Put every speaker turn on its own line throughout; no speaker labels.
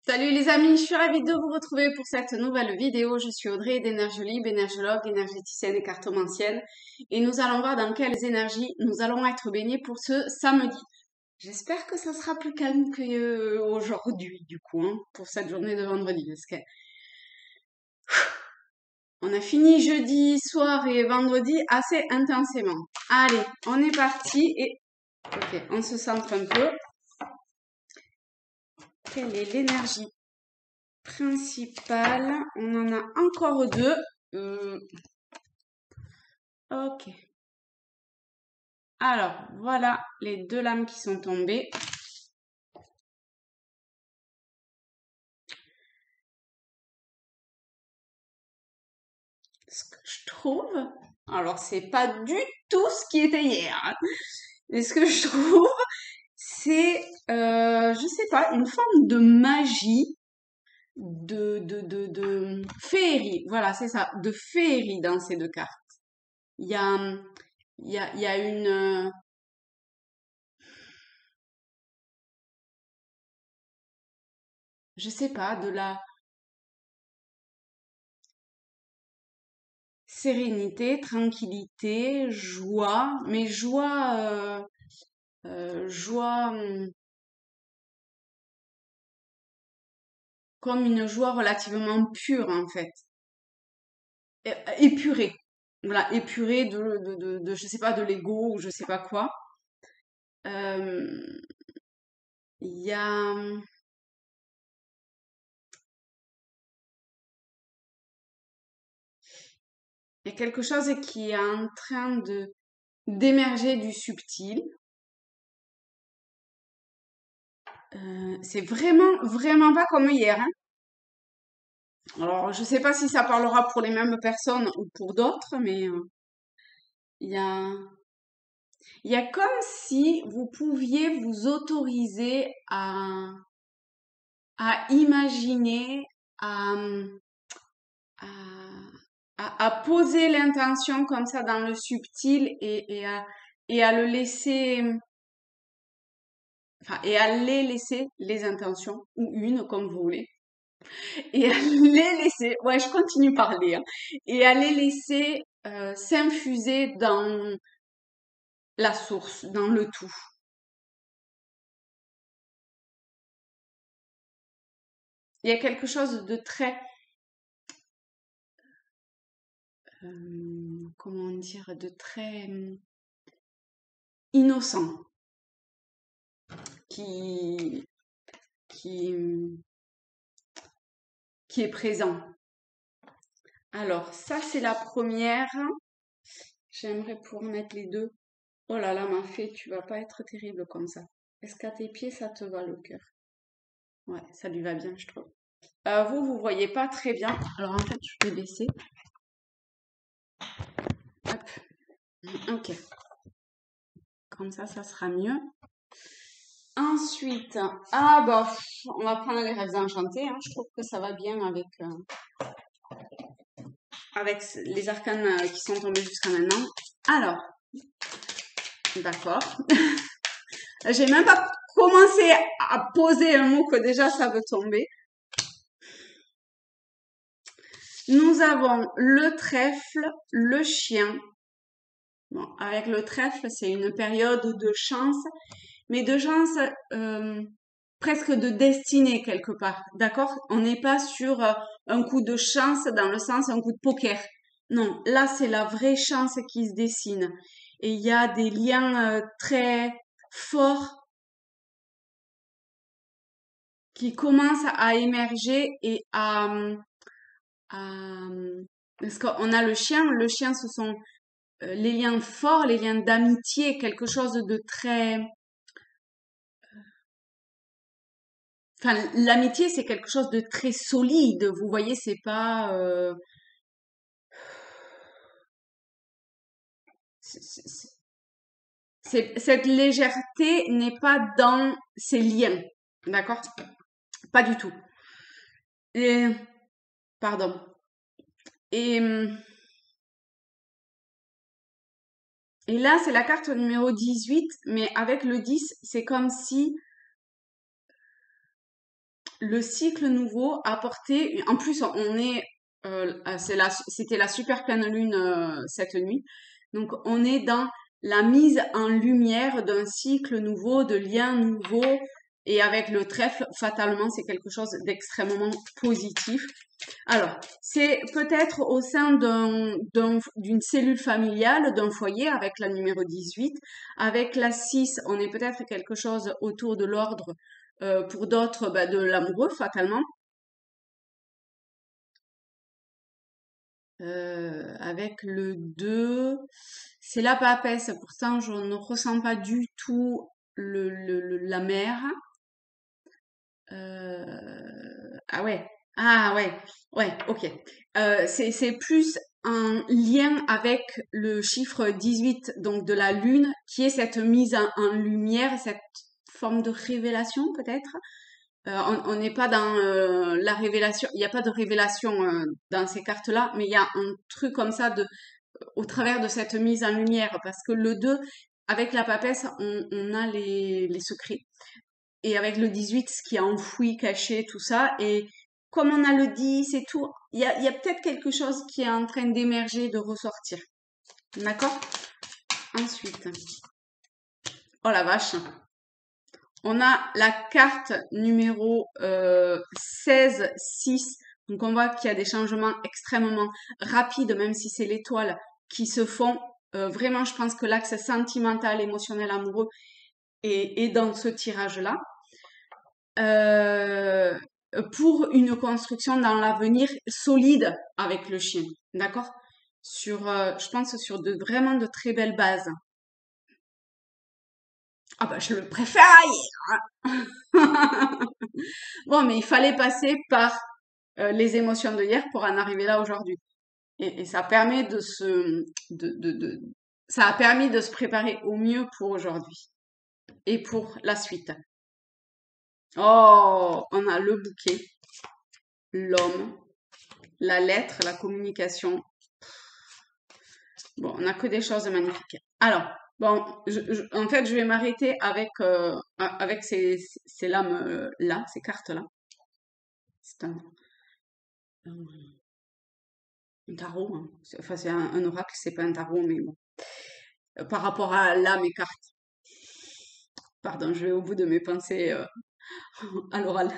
Salut les amis, je suis ravie de vous retrouver pour cette nouvelle vidéo. Je suis Audrey d'Énergie Libre, énergologue, énergéticienne et cartomancienne. Et nous allons voir dans quelles énergies nous allons être baignés pour ce samedi. J'espère que ça sera plus calme qu'aujourd'hui, du coup, hein, pour cette journée de vendredi. Parce que on a fini jeudi soir et vendredi assez intensément. Allez, on est parti et ok, on se centre un peu. Quelle est l'énergie principale? On en a encore deux. Ok. Alors, voilà les deux lames qui sont tombées. Ce que je trouve, alors c'est pas du tout ce qui était hier, hein, mais ce que je trouve, c'est, je sais pas, une forme de magie, de féerie. Voilà, c'est ça, de féerie dans ces deux cartes. Il y a, il y a une, je sais pas, de la sérénité, tranquillité, joie, mais joie comme une joie relativement pure en fait, épurée. Voilà, épurée de je sais pas, de l'ego ou je sais pas quoi. Euh, Il y a, il y a quelque chose qui est en train de d'émerger du subtil. C'est vraiment pas comme hier, hein. Alors, je sais pas si ça parlera pour les mêmes personnes ou pour d'autres, mais il y a, il y a comme si vous pouviez vous autoriser à imaginer, à, à, à poser l'intention comme ça dans le subtil et à le laisser, enfin, et à les laisser, les intentions, ou une, comme vous voulez, et à les laisser, ouais, je continue par parler, hein, et à les laisser s'infuser dans la source, dans le tout. Il y a quelque chose de très, comment dire, de très innocent qui, qui, qui est présent. Alors, ça, c'est la première. J'aimerais pouvoir mettre les deux. Oh là là, ma fée, tu vas pas être terrible comme ça. Est-ce qu'à tes pieds, ça te va le cœur? Ouais, ça lui va bien, je trouve. Vous voyez pas très bien. Alors, en fait, je vais baisser. Hop. Ok. Comme ça sera mieux. Ensuite, ah bah, on va prendre les rêves enchantés, hein. Je trouve que ça va bien avec les arcanes qui sont tombés jusqu'à maintenant. Alors, d'accord. J'ai même pas commencé à poser un mot que déjà ça veut tomber. Nous avons le trèfle, le chien. Bon, avec le trèfle, c'est une période de chance, mais de chance presque de destinée quelque part. D'accord? On n'est pas sur un coup de chance dans le sens un coup de poker. Non, là c'est la vraie chance qui se dessine. Et il y a des liens très forts qui commencent à émerger et à parce qu'on a le chien ce sont les liens forts, les liens d'amitié, quelque chose de très... Enfin, l'amitié, c'est quelque chose de très solide. Vous voyez, c'est pas... cette légèreté n'est pas dans ces liens. D'accord? Pas du tout. Et, pardon. Et, et là, c'est la carte numéro 18, mais avec le 10, c'est comme si le cycle nouveau apportait, en plus on est, c'était la super pleine lune cette nuit, donc on est dans la mise en lumière d'un cycle nouveau, de liens nouveaux, et avec le trèfle, fatalement, c'est quelque chose d'extrêmement positif. Alors, c'est peut-être au sein d'une cellule familiale, d'un foyer, avec la numéro 18. Avec la 6, on est peut-être quelque chose autour de l'ordre, pour d'autres, bah, de l'amoureux, fatalement. Avec le 2, c'est la papesse. Pourtant, je ne ressens pas du tout la mer. Ah ouais. Ah ouais. Ouais, ok. C'est plus un lien avec le chiffre 18, donc de la lune, qui est cette mise en lumière, cette forme de révélation peut-être. On n'est pas dans la révélation, il n'y a pas de révélation dans ces cartes-là, mais il y a un truc comme ça au travers de cette mise en lumière, parce que le 2, avec la papesse, on a les secrets. Et avec le 18, ce qui est enfoui, caché, tout ça. Et comme on a le 10 et tout, il y a peut-être quelque chose qui est en train d'émerger, de ressortir. D'accord? Ensuite. Oh la vache. On a la carte numéro 16-6. Donc on voit qu'il y a des changements extrêmement rapides, même si c'est l'étoile, qui se font. Vraiment, je pense que l'axe sentimental, émotionnel, amoureux est dans ce tirage-là. euh, pour une construction dans l'avenir solide avec le chien, d'accord? Je pense sur vraiment de très belles bases. Ah bah je le préfère ailleurs. Bon, mais il fallait passer par les émotions de hier pour en arriver là aujourd'hui. Et ça permet ça a permis de se préparer au mieux pour aujourd'hui et pour la suite. Oh, on a le bouquet, l'homme, la lettre, la communication. Bon, on n'a que des choses magnifiques. Alors, bon, en fait, je vais m'arrêter avec ces lames-là, ces cartes-là. C'est un, un tarot, hein. Enfin, c'est un oracle, c'est pas un tarot, mais bon. Par rapport à là, mes cartes. Pardon, je vais au bout de mes pensées à l'oral.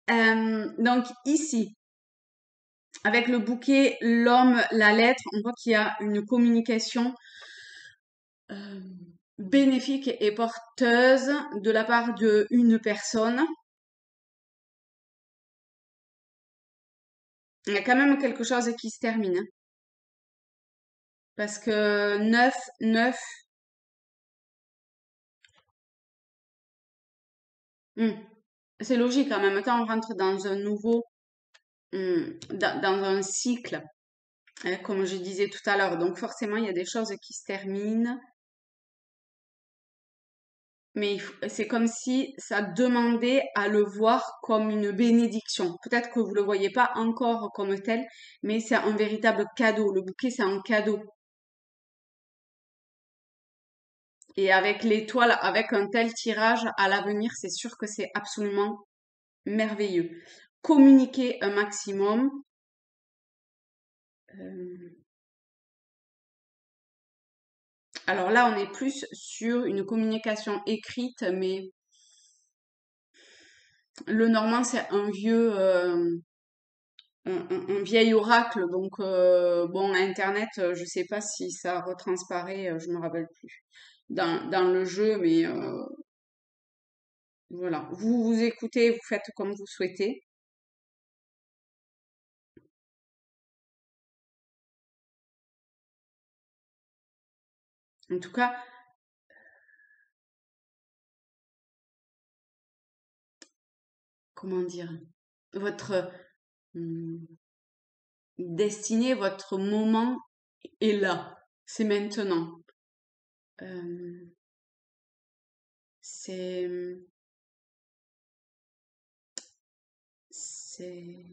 Donc ici, avec le bouquet, l'homme, la lettre, on voit qu'il y a une communication euh, bénéfique et porteuse de la part d'une personne. Il y a quand même quelque chose qui se termine, hein. Parce que 9, 9, c'est logique. En même temps, on rentre dans un nouveau, dans un cycle, hein, comme je disais tout à l'heure. Donc forcément, il y a des choses qui se terminent. Mais c'est comme si ça demandait à le voir comme une bénédiction. Peut-être que vous le voyez pas encore comme tel, mais c'est un véritable cadeau. Le bouquet, c'est un cadeau. Et avec l'étoile, avec un tel tirage à l'avenir, c'est sûr que c'est absolument merveilleux. Communiquer un maximum. Euh, alors là, on est plus sur une communication écrite, mais le normand, c'est un vieil oracle. Donc, bon, Internet, je sais pas si ça retransparaît, je me rappelle plus dans le jeu, mais voilà. Vous écoutez, vous faites comme vous souhaitez. En tout cas, comment dire, votre hum, destinée, votre moment est là. C'est maintenant. Euh, c'est, c'est,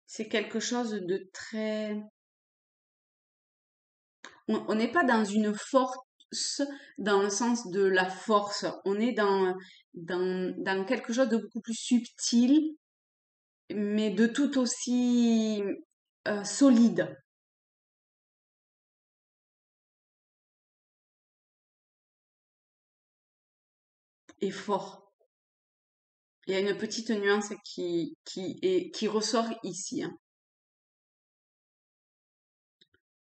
c'est quelque chose de très. On n'est pas dans une forte. dans le sens de la force. On est dans quelque chose de beaucoup plus subtil, mais de tout aussi solide et fort. Il y a une petite nuance qui ressort ici, hein.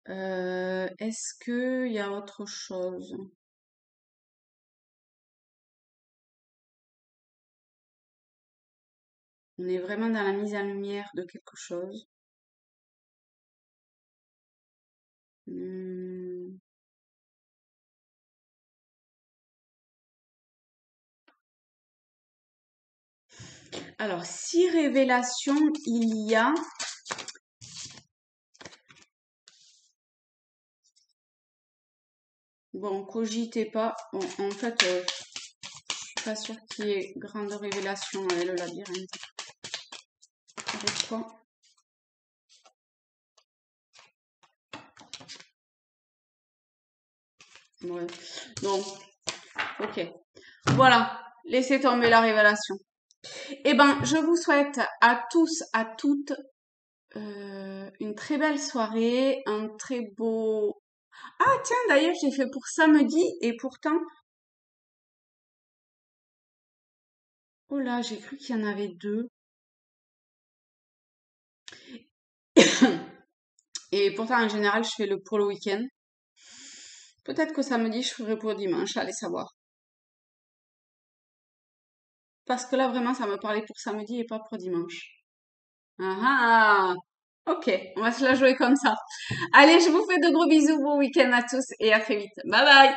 Est-ce qu'il y a autre chose? On est vraiment dans la mise en lumière de quelque chose. Hmm. Alors, si révélation il y a, bon, cogitez pas. En fait, je suis pas sûre qu'il y ait grande révélation avec le labyrinthe. Avec quoi? Ouais. Donc, ok. Voilà. Laissez tomber la révélation. Eh ben, je vous souhaite à tous, à toutes, une très belle soirée, un très beau... Ah tiens, d'ailleurs, j'ai fait pour samedi et pourtant... Oh là, j'ai cru qu'il y en avait deux. Et pourtant, en général, je fais le pour le week-end. Peut-être que samedi, je ferai pour dimanche, allez savoir. Parce que là, vraiment, ça me parlait pour samedi et pas pour dimanche. Ah ah! Ok, on va se la jouer comme ça. Allez, je vous fais de gros bisous, bon week-end à tous et à très vite. Bye bye!